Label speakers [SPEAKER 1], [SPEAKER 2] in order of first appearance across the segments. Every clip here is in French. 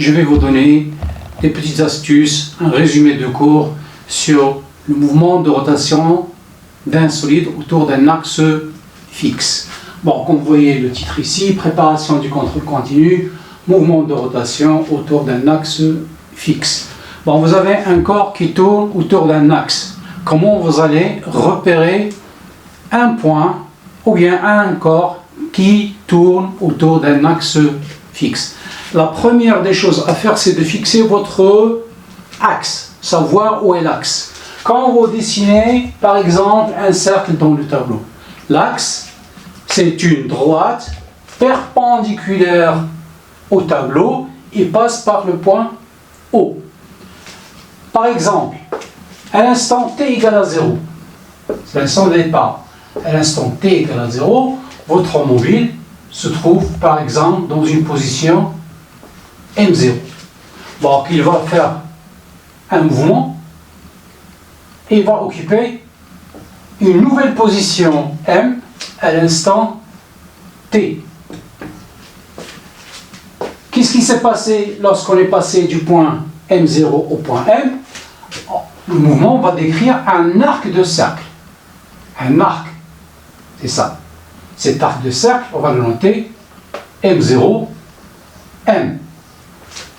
[SPEAKER 1] je vais vous donner des petites astuces, un résumé de cours sur le mouvement de rotation d'un solide autour d'un axe fixe. Bon, comme vous voyez le titre ici, préparation du contrôle continu, mouvement de rotation autour d'un axe fixe. Bon, vous avez un corps qui tourne autour d'un axe. Comment vous allez repérer un point ou bien un corps qui tourne autour d'un axe fixe? La première des choses à faire, c'est de fixer votre axe, savoir où est l'axe. Quand vous dessinez, par exemple, un cercle dans le tableau, l'axe, c'est une droite perpendiculaire au tableau et passe par le point O. Par exemple, à l'instant t égale à 0, c'est l'instant de départ. À l'instant t égale à 0, votre mobile se trouve par exemple dans une position M0. Bon, il va faire un mouvement et il va occuper une nouvelle position M à l'instant T. Qu'est-ce qui s'est passé lorsqu'on est passé du point M0 au point M? Le mouvement va décrire un arc de cercle. Un arc, c'est ça. Cet arc de cercle, on va le noter M0, M.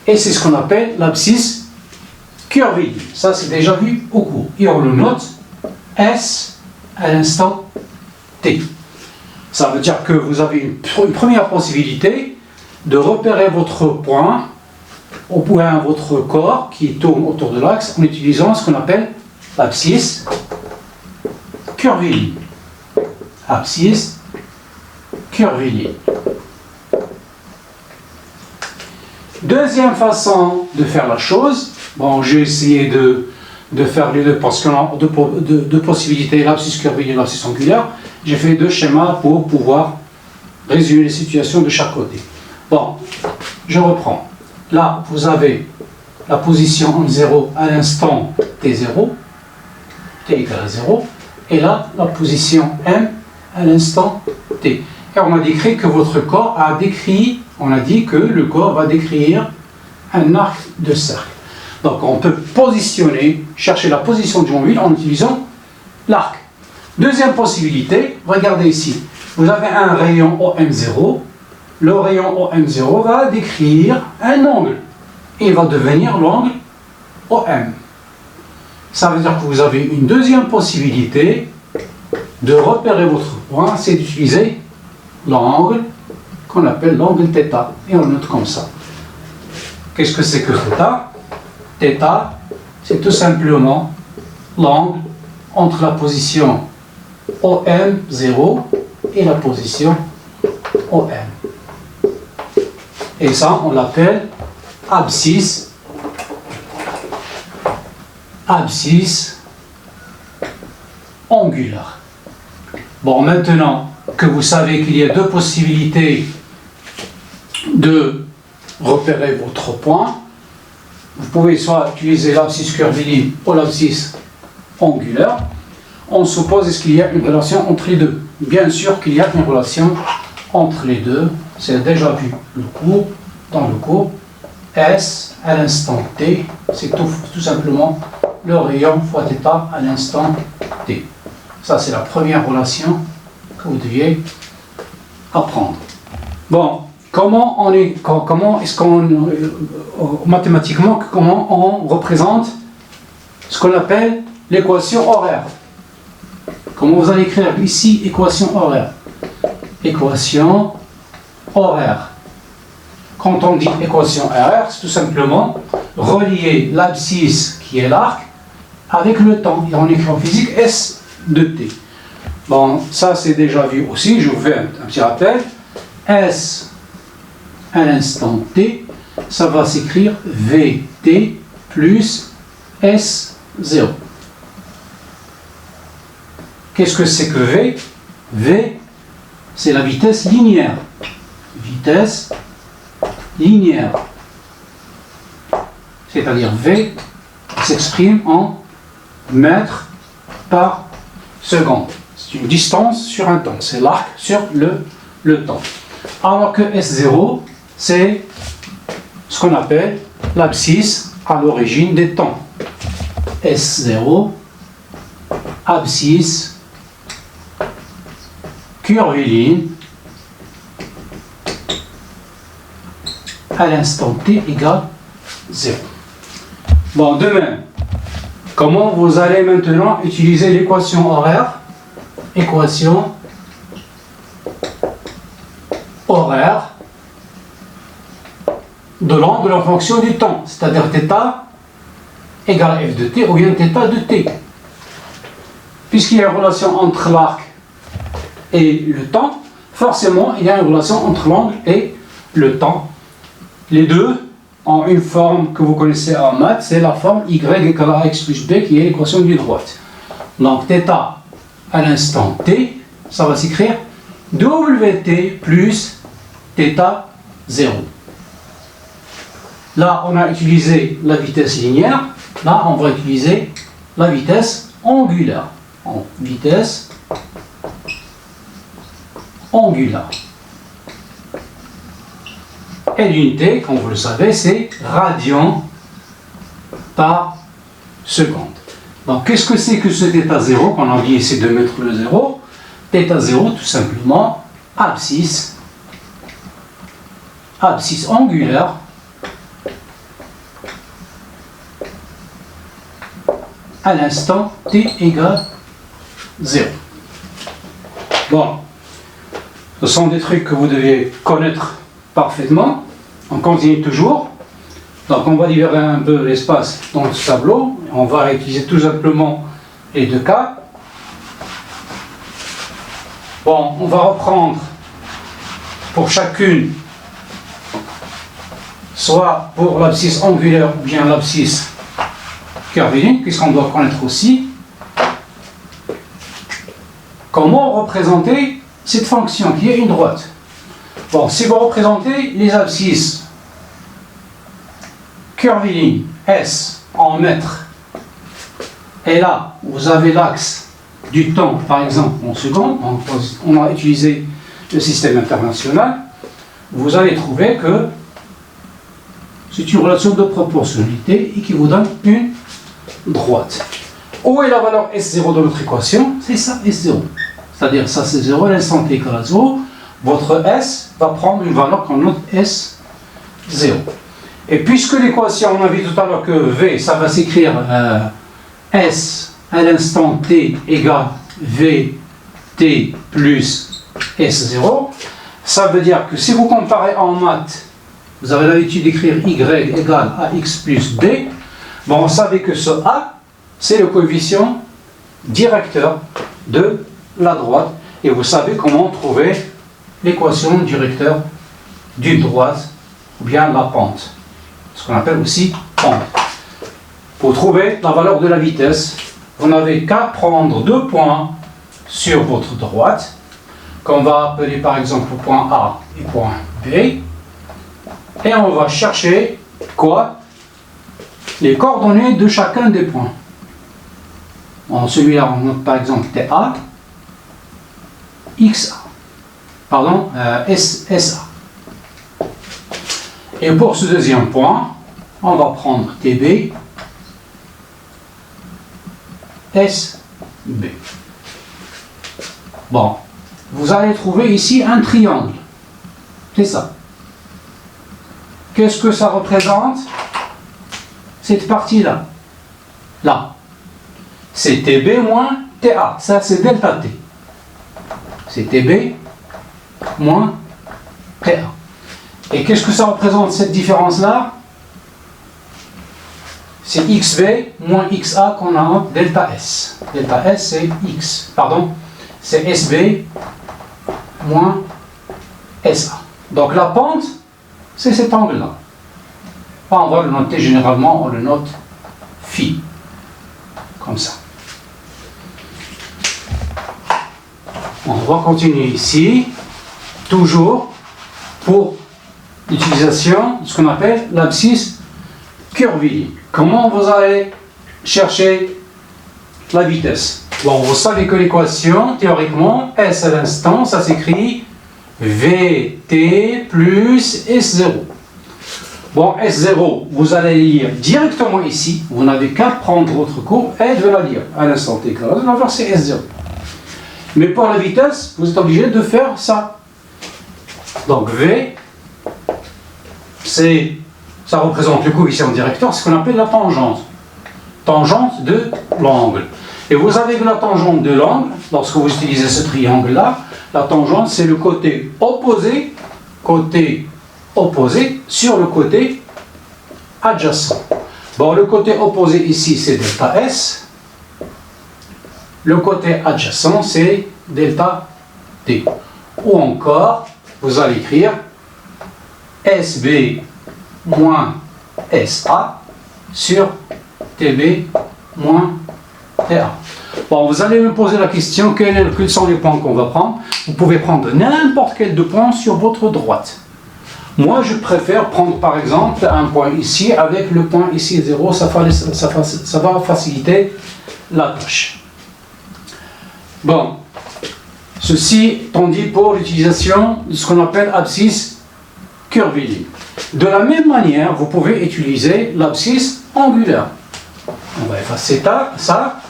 [SPEAKER 1] Et c'est ce qu'on appelle l'abscisse curviligne. Ça, c'est déjà vu au cours. Et on le note S à l'instant T. Ça veut dire que vous avez une première possibilité de repérer votre point, au point votre corps qui tourne autour de l'axe en utilisant ce qu'on appelle l'abscisse curviligne. Abscisse curviligne. Deuxième façon de faire la chose, bon, j'ai essayé de faire les deux parce qu'on a deux possibilités, l'abscisse curviligne et l'abscisse angulaire. J'ai fait deux schémas pour pouvoir résumer les situations de chaque côté. Bon, je reprends. Là, vous avez la position M0 à l'instant T0, T égale à 0, et là, la position M à l'instant T. Et on a décrit que votre corps a décrit, on a dit que le corps va décrire un arc de cercle. Donc on peut positionner, chercher la position du mobile en utilisant l'arc. Deuxième possibilité, regardez ici, vous avez un rayon OM0, le rayon OM0 va décrire un angle, et il va devenir l'angle OM. Ça veut dire que vous avez une deuxième possibilité de repérer votre point, c'est d'utiliser l'angle qu'on appelle l'angle θ, et on le note comme ça. Qu'est-ce que c'est que θ? θ, c'est tout simplement l'angle entre la position OM0 et la position OM. Et ça, on l'appelle abscisse angulaire. Bon, maintenant que vous savez qu'il y a deux possibilités de repérer votre point, vous pouvez soit utiliser l'abscisse curviligne ou l'abscisse angulaire. On suppose est-ce qu'il y a une relation entre les deux. Bien sûr qu'il y a une relation entre les deux. C'est déjà vu dans le cours. S à l'instant T, c'est tout simplement le rayon fois θ à l'instant T. Ça, c'est la première relation que vous deviez apprendre. Bon, mathématiquement, comment on représente ce qu'on appelle l'équation horaire? Comment vous allez écrire ici équation horaire? Équation horaire. Quand on dit équation horaire, c'est tout simplement relier l'abscisse qui est l'arc avec le temps. Et on écrit en physique S de t. Bon, ça c'est déjà vu aussi, je vous fais un petit rappel. S à l'instant t, ça va s'écrire Vt plus S0. Qu'est-ce que c'est que V? V, c'est la vitesse linéaire. Vitesse linéaire. C'est-à-dire V s'exprime en mètres par seconde. C'est une distance sur un temps. C'est l'arc sur le temps. Alors que S0, c'est ce qu'on appelle l'abscisse à l'origine des temps. S0, abscisse curviligne à l'instant t égale 0. Bon, de même, comment vous allez maintenant utiliser l'équation horaire? Équation horaire de l'angle en fonction du temps, c'est-à-dire θ égale f de t ou bien θ de t. Puisqu'il y a une relation entre l'arc et le temps, forcément il y a une relation entre l'angle et le temps. Les deux ont une forme que vous connaissez en maths, c'est la forme y égale à x plus b qui est l'équation d'une droite. Donc θ à l'instant t, ça va s'écrire wt plus θ0. Là, on a utilisé la vitesse linéaire. Là, on va utiliser la vitesse angulaire. Vitesse angulaire. Et l'unité, comme vous le savez, c'est radian par seconde. Donc, qu'est-ce que c'est que ce θ0 qu'on a dit ici de mettre le 0? θ0, tout simplement, abscisse angulaire à l'instant t égale 0. Bon, ce sont des trucs que vous devez connaître parfaitement. On continue toujours. Donc on va libérer un peu l'espace dans ce tableau. On va utiliser tout simplement les deux cas. Bon, on va reprendre pour chacune, soit pour l'abscisse angulaire ou bien l'abscisse curviligne, puisqu'on doit connaître aussi comment représenter cette fonction qui est une droite. Bon, si vous représentez les abscisses curvilignes S en mètres, et là vous avez l'axe du temps par exemple en secondes, on a utilisé le système international, vous allez trouver que c'est une relation de proportionnalité et qui vous donne une droite. Où est la valeur S0 de notre équation? C'est ça, S0. C'est-à-dire ça c'est 0, l'instant t égale à 0. Votre S va prendre une valeur qu'on note S0. Et puisque l'équation, on a vu tout à l'heure que V, ça va s'écrire S à l'instant t égale VT plus S0, ça veut dire que si vous comparez en maths, vous avez l'habitude d'écrire Y égale à X plus B, bon, vous savez que ce A, c'est le coefficient directeur de la droite, et vous savez comment trouver l'équation directeur d'une droite, ou bien la pente, ce qu'on appelle aussi pente. Pour trouver la valeur de la vitesse, vous n'avez qu'à prendre deux points sur votre droite, qu'on va appeler par exemple point A et point B, et on va chercher quoi? Les coordonnées de chacun des points. En celui-là, on note par exemple TA, XA, pardon, SA. Et pour ce deuxième point, on va prendre TB, SB. Bon, vous allez trouver ici un triangle. C'est ça. Qu'est-ce que ça représente? Cette partie-là. Là. C'est TB moins TA. Ça, c'est delta T. C'est TB moins TA. Et qu'est-ce que ça représente, cette différence-là? C'est XB moins XA qu'on a en delta S. Delta S, c'est X. Pardon, c'est SB moins SA. Donc la pente, c'est cet angle-là. On va le noter généralement, on le note phi. Comme ça. On va continuer ici, toujours pour l'utilisation de ce qu'on appelle l'abscisse curviligne. Comment vous allez chercher la vitesse? Bon, vous savez que l'équation, théoriquement, S à l'instant, ça s'écrit VT plus S0. Bon, S0, vous allez lire directement ici. Vous n'avez qu'à prendre votre courbe et de la lire à l'instant t. La valeur, c'est S0. Mais pour la vitesse, vous êtes obligé de faire ça. Donc V, ça représente le coefficient directeur, ce qu'on appelle la tangente. Tangente de l'angle. Et vous avez la tangente de l'angle, lorsque vous utilisez ce triangle-là, la tangente c'est le côté opposé sur le côté adjacent. Bon, le côté opposé ici c'est delta S, le côté adjacent c'est delta T. Ou encore, vous allez écrire SB moins SA sur TB moins TA. Bon, vous allez me poser la question, quels sont les points qu'on va prendre? Vous pouvez prendre n'importe quel deux points sur votre droite. Moi, je préfère prendre par exemple un point ici avec le point ici 0, ça va faciliter la tâche. Bon, ceci étant dit pour l'utilisation de ce qu'on appelle abscisse curviligne. De la même manière, vous pouvez utiliser l'abscisse angulaire. On va effacer ça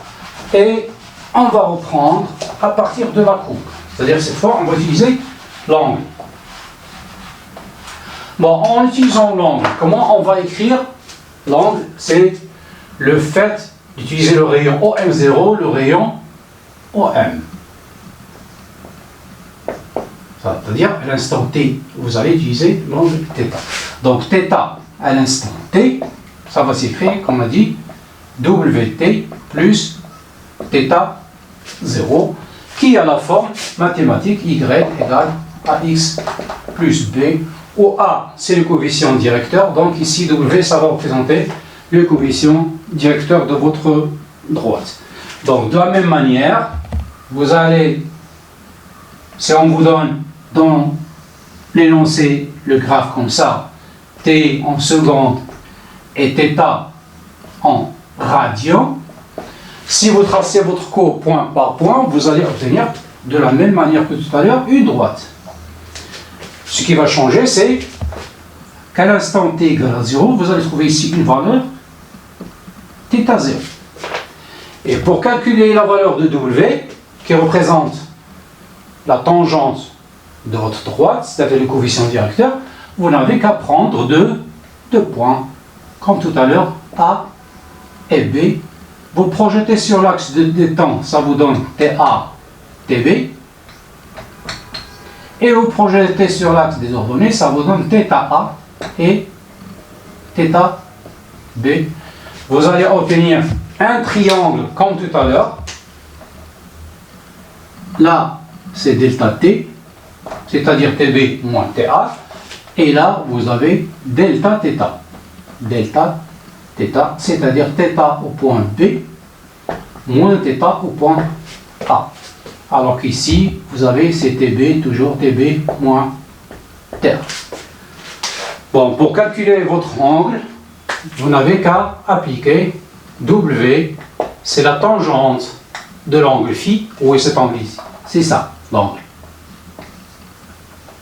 [SPEAKER 1] et on va reprendre à partir de la courbe. C'est-à-dire cette fois, on va utiliser l'angle. Bon, en utilisant l'angle, comment on va écrire l'angle? C'est le fait d'utiliser le rayon OM0, le rayon OM. C'est-à-dire, à l'instant T, vous allez utiliser l'angle θ. Donc, θ à l'instant T, ça va s'écrire, comme on a dit, WT plus θ0, qui a la forme mathématique Y égale AX plus B, où A, c'est le coefficient directeur, donc ici, W, ça va représenter le coefficient directeur de votre droite. Donc, de la même manière, vous allez, si on vous donne dans l'énoncé le graphe comme ça, T en seconde et θ en radian, si vous tracez votre courbe point par point, vous allez obtenir de la même manière que tout à l'heure une droite. Ce qui va changer, c'est qu'à l'instant t égale à 0, vous allez trouver ici une valeur θ0. Et pour calculer la valeur de W, qui représente la tangente de votre droite, c'est-à-dire le coefficient directeur, vous n'avez qu'à prendre deux points, comme tout à l'heure, A et B. Vous le projetez sur l'axe des temps, ça vous donne TA, TB. Et vous projetez sur l'axe des ordonnées, ça vous donne θA et θB. Vous allez obtenir un triangle comme tout à l'heure. Là, c'est delta T, c'est-à-dire TB moins TA. Et là, vous avez delta θ. Delta θ, c'est-à-dire θ au point B moins θ au point A. Alors qu'ici, vous avez CTB, toujours TB moins TA. Bon, pour calculer votre angle, vous n'avez qu'à appliquer W, c'est la tangente de l'angle phi. Où est cet angle ici? C'est ça, l'angle.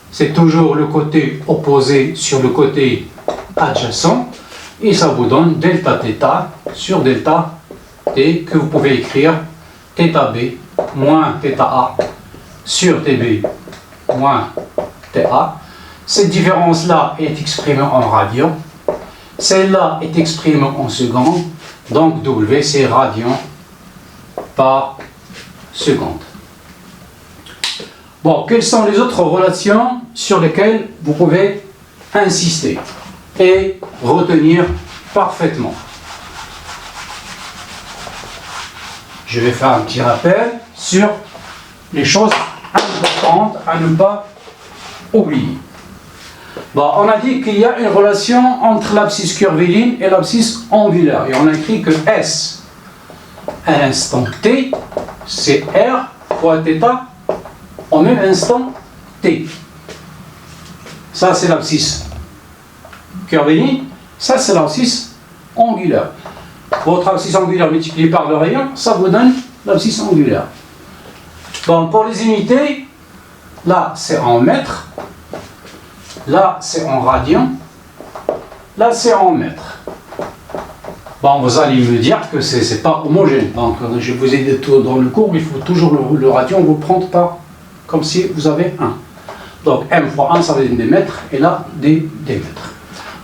[SPEAKER 1] C'est toujours le côté opposé sur le côté adjacent. Et ça vous donne delta θ sur delta T, que vous pouvez écrire θB moins θA sur TB moins TA. Cette différence-là est exprimée en radian. Celle-là est exprimée en seconde. Donc W, c'est radian par seconde. Bon, quelles sont les autres relations sur lesquelles vous pouvez insister et retenir parfaitement? Je vais faire un petit rappel sur les choses importantes à ne pas oublier. Bon, on a dit qu'il y a une relation entre l'abscisse curviligne et l'abscisse angulaire. Et on a écrit que S à l'instant T, c'est R fois θ au même instant T. Ça, c'est l'abscisse curviligne. Ça, c'est l'abscisse angulaire. Votre abscisse angulaire multipliée par le rayon, ça vous donne l'abscisse angulaire. Bon, pour les unités, là, c'est en mètres. Là, c'est en radian. là c'est en mètres. Bon, vous allez me dire que c'est pas homogène. Donc, je vous ai dit tout dans le cours, il faut toujours le radian vous prendre par comme si vous avez 1. Donc m fois 1, ça va être des mètres, et là, des mètres.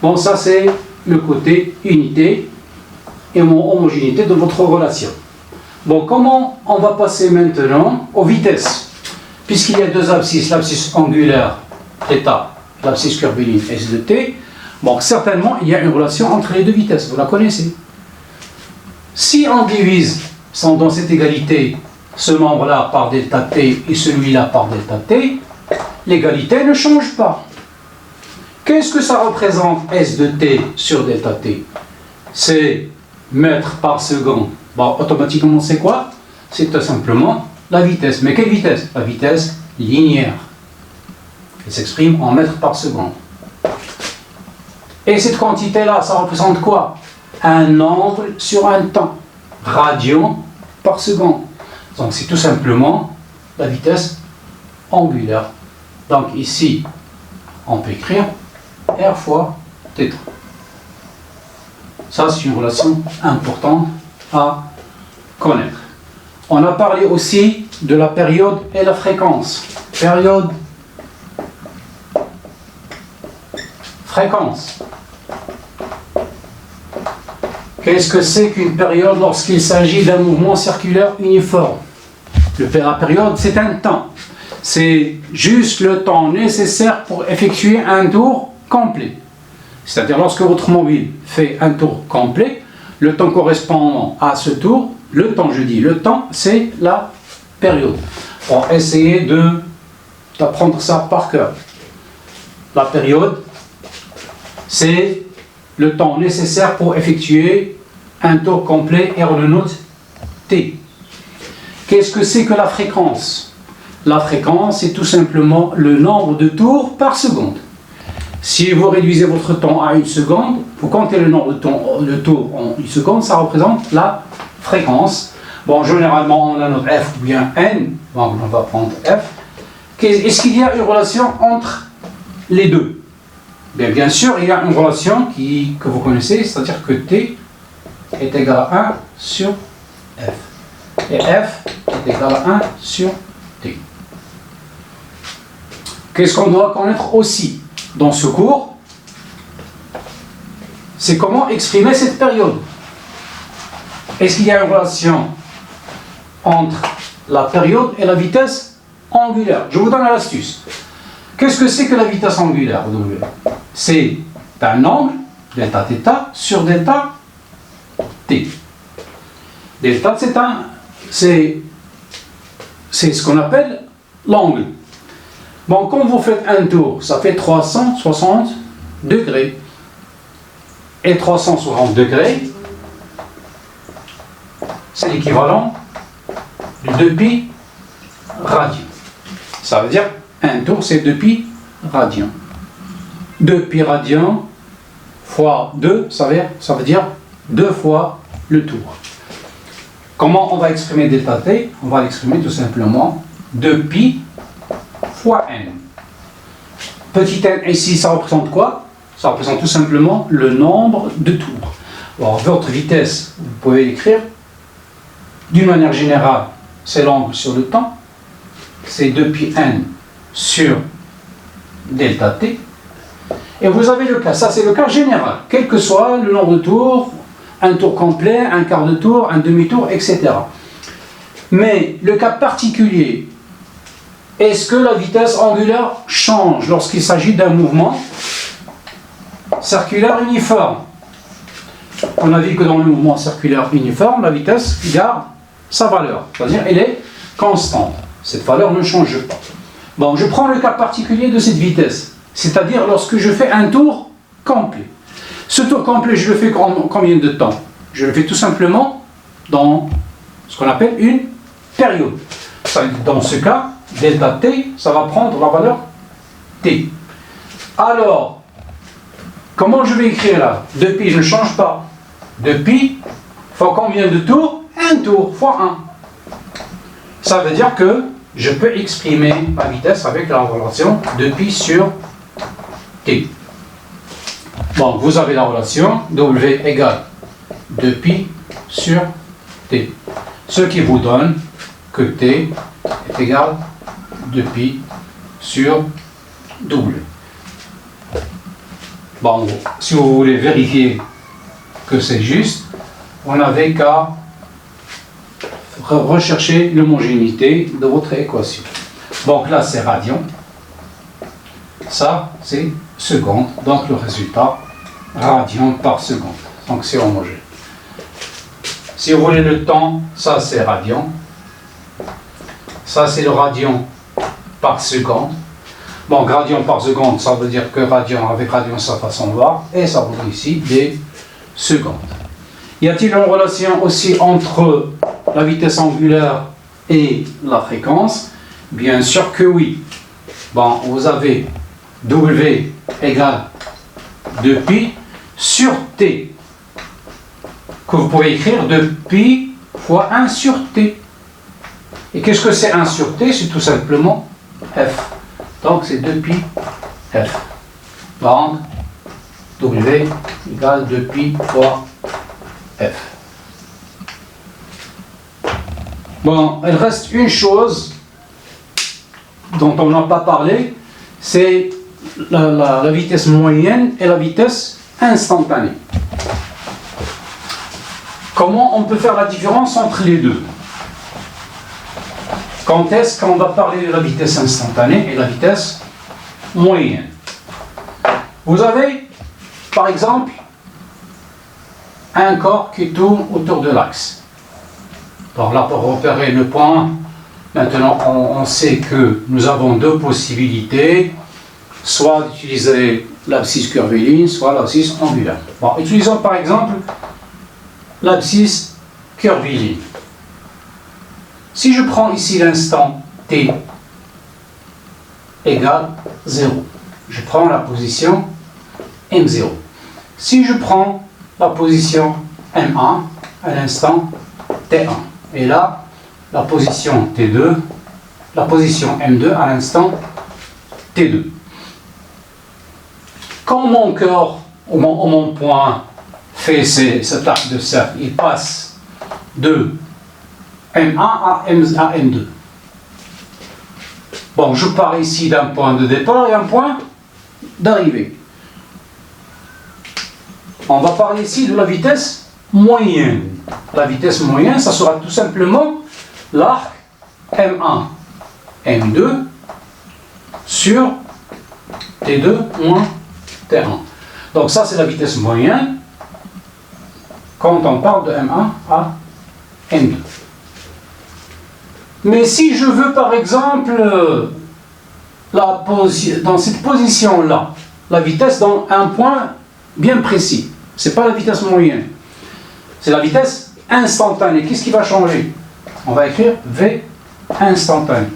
[SPEAKER 1] Bon, ça c'est le côté unité et homogénéité de votre relation. Bon, comment on va passer maintenant aux vitesses? Puisqu'il y a deux abscisses, l'abscisse angulaire θ, l'abscisse curviligne S de t, bon, certainement, il y a une relation entre les deux vitesses, vous la connaissez. Si on divise dans cette égalité ce membre-là par delta t et celui-là par delta t, l'égalité ne change pas. Qu'est-ce que ça représente S de t sur delta t? C'est mètres par seconde. Bon, automatiquement, c'est quoi? C'est tout simplement la vitesse. Mais quelle vitesse? La vitesse linéaire. Elle s'exprime en mètres par seconde. Et cette quantité-là, ça représente quoi? Un angle sur un temps. Radian par seconde. Donc c'est tout simplement la vitesse angulaire. Donc ici, on peut écrire R fois θ. Ça, c'est une relation importante à connaître. On a parlé aussi de la période et la fréquence. Période, fréquence. Qu'est-ce que c'est qu'une période lorsqu'il s'agit d'un mouvement circulaire uniforme? La période, c'est un temps. C'est juste le temps nécessaire pour effectuer un tour complet. C'est-à-dire lorsque votre mobile fait un tour complet, le temps correspondant à ce tour, le temps, je dis, le temps, c'est la période. On va essayer d'apprendre ça par cœur. La période, c'est le temps nécessaire pour effectuer un tour complet et on le note T. Qu'est-ce que c'est que la fréquence? La fréquence, c'est tout simplement le nombre de tours par seconde. Si vous réduisez votre temps à 1 seconde, vous comptez le nombre de tours en 1 seconde, ça représente la fréquence. Bon, généralement, on a notre F ou bien N. Bon, on va prendre F. Est-ce qu'il y a une relation entre les deux? Bien sûr, il y a une relation que vous connaissez, c'est-à-dire que T est égal à 1 sur F. Et F est égal à 1 sur T. Qu'est-ce qu'on doit connaître aussi dans ce cours? C'est comment exprimer cette période. Est-ce qu'il y a une relation entre la période et la vitesse angulaire? Je vous donne l'astuce. Qu'est-ce que c'est que la vitesse angulaire? C'est un angle, delta θ, sur delta t. Delta, c'est ce qu'on appelle l'angle. Bon, quand vous faites un tour, ça fait 360 degrés. Et 360 degrés, c'est l'équivalent de 2π radian. Ça veut dire, un tour, c'est 2π radian. 2π radian fois 2, ça veut dire 2 fois le tour. Comment on va exprimer delta t? On va l'exprimer tout simplement 2π fois n. Petit n ici, ça représente quoi? Ça représente tout simplement le nombre de tours. Alors, votre vitesse, vous pouvez l'écrire d'une manière générale, c'est l'angle sur le temps, c'est 2π n sur delta t. Et vous avez le cas, ça c'est le cas général, quel que soit le nombre de tours, un tour complet, un quart de tour, un demi-tour, etc. Mais le cas particulier, est-ce que la vitesse angulaire change lorsqu'il s'agit d'un mouvement circulaire uniforme? On a vu que dans le mouvement circulaire uniforme, la vitesse garde sa valeur, c'est-à-dire elle est constante. Cette valeur ne change pas. Bon, je prends le cas particulier de cette vitesse, c'est-à-dire lorsque je fais un tour complet. Ce tour complet, je le fais combien de temps? Je le fais tout simplement dans ce qu'on appelle une période. Dans ce cas, delta t, ça va prendre la valeur t. Alors, comment je vais écrire là? 2π, je ne change pas. 2π fois combien de tours? Un tour fois 1. Ça veut dire que je peux exprimer ma vitesse avec la relation 2π sur t. Bon, vous avez la relation W égale 2pi sur T. Ce qui vous donne que T est égal à 2pi sur W. Bon, si vous voulez vérifier que c'est juste, vous n'avez qu'à rechercher l'homogénéité de votre équation. Donc là, c'est radian. Ça, c'est seconde. Donc le résultat, radian par seconde. Donc c'est homogène. Si vous voulez le temps, ça c'est radian. Ça c'est le radian par seconde. Bon, radian par seconde, ça veut dire que radian avec radian, ça va s'en va. Et ça vaut ici des secondes. Y a-t-il une relation aussi entre la vitesse angulaire et la fréquence? Bien sûr que oui. Bon, vous avez W égale 2pi sur T, que vous pouvez écrire 2pi fois 1 sur T. Et qu'est-ce que c'est 1 sur T? C'est tout simplement F. Donc c'est 2pi F. Donc W égale 2pi fois F. Bon, il reste une chose dont on n'a pas parlé, c'est la vitesse moyenne et la vitesse instantanée. Comment on peut faire la différence entre les deux? Quand est-ce qu'on va parler de la vitesse instantanée et la vitesse moyenne? Vous avez, par exemple, un corps qui tourne autour de l'axe. Donc là, pour repérer le point, maintenant on sait que nous avons deux possibilités, soit d'utiliser l'abscisse curviligne, soit l'abscisse angulaire. Bon, utilisons par exemple l'abscisse curviligne. Si je prends ici l'instant t égale 0, je prends la position m0. Si je prends la position m1 à l'instant t1, et là, la position T2, la position M2 à l'instant T2. Quand mon corps, ou mon point fait cet arc de cercle, il passe de M1 à M2. Bon, je pars ici d'un point de départ et un point d'arrivée. On va parler ici de la vitesse moyenne. La vitesse moyenne, ça sera tout simplement l'arc M1, M2 sur T2 moins T1. Donc ça, c'est la vitesse moyenne quand on parle de M1 à M2. Mais si je veux, par exemple, dans cette position-là, la vitesse dans un point bien précis, ce n'est pas la vitesse moyenne. C'est la vitesse instantanée. Qu'est-ce qui va changer? On va écrire V instantané.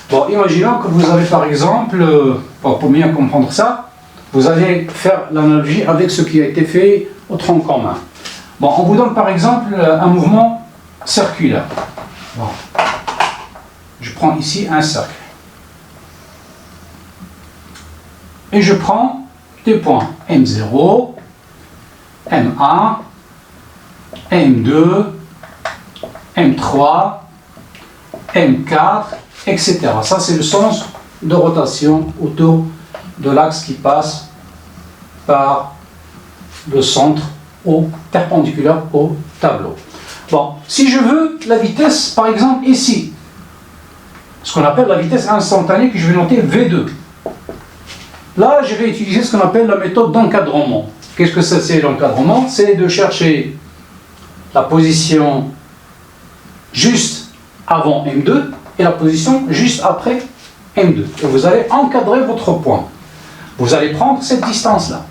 [SPEAKER 1] Bon, imaginons que vous avez par exemple, pour bien comprendre ça, vous allez faire l'analogie avec ce qui a été fait au tronc commun. Bon, on vous donne par exemple un mouvement circulaire. Bon. Je prends ici un cercle. Et je prends des points M0, M1, M2, M3, M4, etc. Ça, c'est le sens de rotation autour de l'axe qui passe par le centre perpendiculaire au tableau. Bon, si je veux la vitesse, par exemple, ici, ce qu'on appelle la vitesse instantanée, que je vais noter V2. Là, je vais utiliser ce qu'on appelle la méthode d'encadrement. Qu'est-ce que c'est l'encadrement? C'est de chercher la position juste avant M2 et la position juste après M2. Et vous allez encadrer votre point. Vous allez prendre cette distance-là.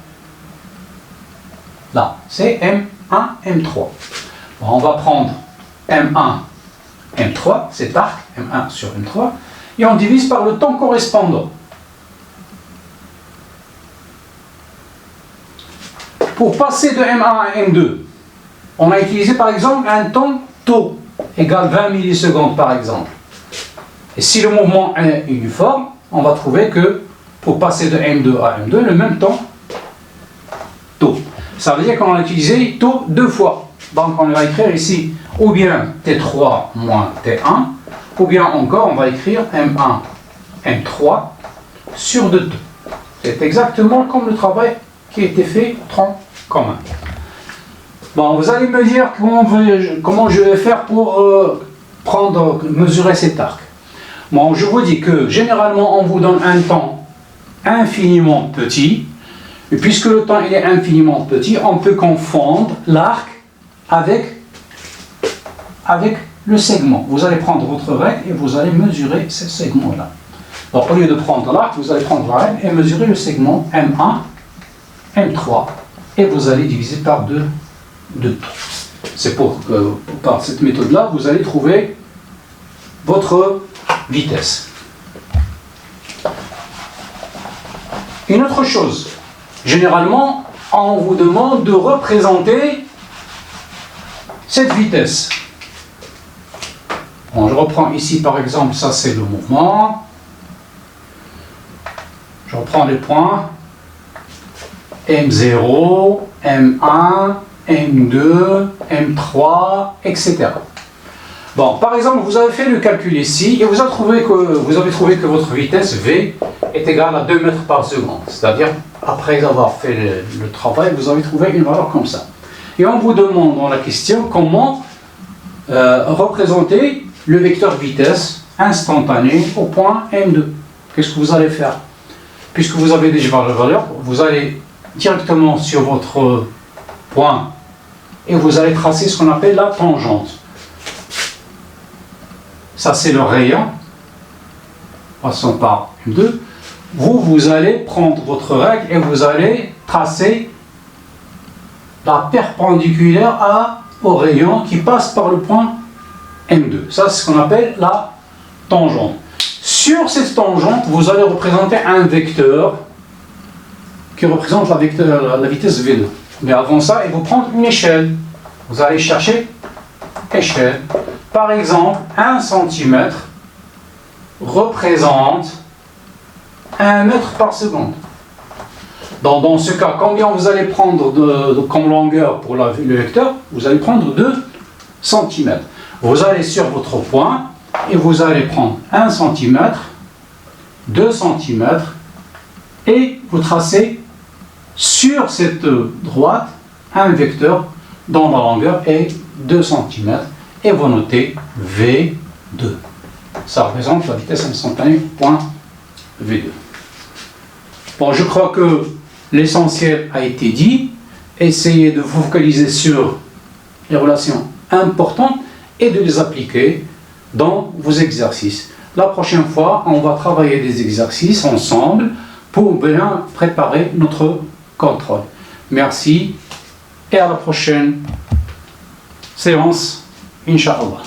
[SPEAKER 1] Là, c'est M1, M3. Bon, on va prendre M1, M3, cet arc, M1 sur M3, et on divise par le temps correspondant. Pour passer de M1 à M2, on a utilisé par exemple un temps tau égale 20 millisecondes par exemple. Et si le mouvement est uniforme, on va trouver que pour passer de M2 à M2, le même temps Ça veut dire qu'on a utilisé tout deux fois. Donc on va écrire ici ou bien T3 moins T1, ou bien encore on va écrire M1, M3 sur 2. C'est exactement comme le travail qui a été fait en tronc commun. Bon, vous allez me dire comment je vais faire pour mesurer cet arc. Bon, je vous dis que généralement on vous donne un temps infiniment petit, et puisque le temps il est infiniment petit, on peut confondre l'arc avec le segment. Vous allez prendre votre règle et vous allez mesurer ce segment-là. Donc au lieu de prendre l'arc, vous allez prendre la règle et mesurer le segment M1, M3, et vous allez diviser par 2. C'est pour que par cette méthode-là, vous allez trouver votre vitesse. Une autre chose, généralement, on vous demande de représenter cette vitesse. Bon, je reprends ici par exemple, ça c'est le mouvement. Je reprends les points M0, M1, M2, M3, etc. Bon, par exemple, vous avez fait le calcul ici et vous avez trouvé que votre vitesse V est égale à 2 mètres par seconde. C'est-à-dire, après avoir fait le travail, vous avez trouvé une valeur comme ça. Et on vous demande dans la question comment représenter le vecteur vitesse instantané au point M2. Qu'est-ce que vous allez faire? Puisque vous avez déjà la valeur, vous allez directement sur votre point et vous allez tracer ce qu'on appelle la tangente. Ça c'est le rayon, passons par M2. Vous allez prendre votre règle et vous allez tracer la perpendiculaire au rayon qui passe par le point M2. Ça c'est ce qu'on appelle la tangente. Sur cette tangente, vous allez représenter un vecteur qui représente la vitesse V2. Mais avant ça, il faut prendre une échelle. Vous allez chercher échelle. Par exemple, 1 cm représente 1 mètre par seconde. Dans ce cas, combien vous allez prendre comme longueur pour le vecteur? Vous allez prendre 2 cm. Vous allez sur votre point et vous allez prendre 1 cm, 2 cm et vous tracez sur cette droite un vecteur dont la longueur est 2 cm et vous notez V2. Ça représente la vitesse instantanée point V2. Bon, je crois que l'essentiel a été dit. Essayez de vous focaliser sur les relations importantes et de les appliquer dans vos exercices. La prochaine fois, on va travailler des exercices ensemble pour bien préparer notre contrôle. Merci et à la prochaine séance, Inch'Allah.